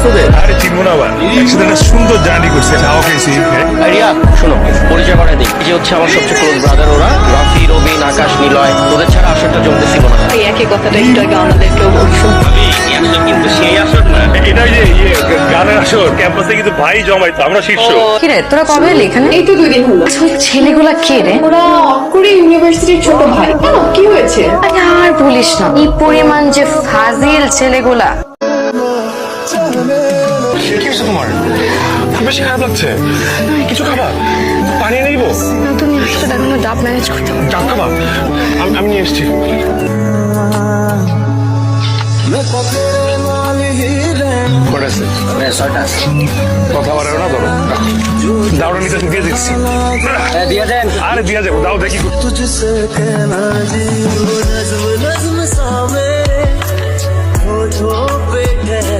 চিনছো ওদের? আরে চিনবো না, আবার একসাথে একটা সুন্দর জার্নি করছে, খাওয়া খেয়েছি। রিয়া শোনো, পরিচয় করাই দিই। এই যে হচ্ছে আমার সবচেয়ে ক্লোজ ব্রাদার, ওরা রাফি, রবিন, আকাশ, নিলয়। ওদের ছাড়া আসরটা জমতেছিল না। এই একই কথাটা একটু আগে আমাদেরকেও বলছো। কিন্তু সেই আসর না, এটা যে গানের আসর, ক্যাম্পাসে কিন্তু ভাই জমাইতো, আমরা শীর্ষ। কি রে তোরা কবে এলি এখানে? এই তো 2 দিন হলো। আচ্ছা, ওই ছেলেগুলা কে রে? ওরা অঙ্কুরে ইউনিভার্সিটির ছোট ভাই। কেন, কি হয়েছে? আরে আর বলিস না, এই পরিমাণ যে ফাজিল ছেলেগুলা। কি হয়েছে তোমার? খুব বেশি খারাপ লাগছে? কিছু খাবা? পানি এনে দিব? তুমি আসলে দেখো ডাব ম্যানেজ করতে পারো। ডাব খাবা? আমি নিয়ে এসেছি। কটা আছে? কথা বাড়াও না, ধরো। দাওটা নিতে দিয়ে দিচ্ছি। দিয়ে দেন। আরে দিয়া যাবো, দাও দেখি। तुझसे कहना जी वो नज़्म नज़्म सा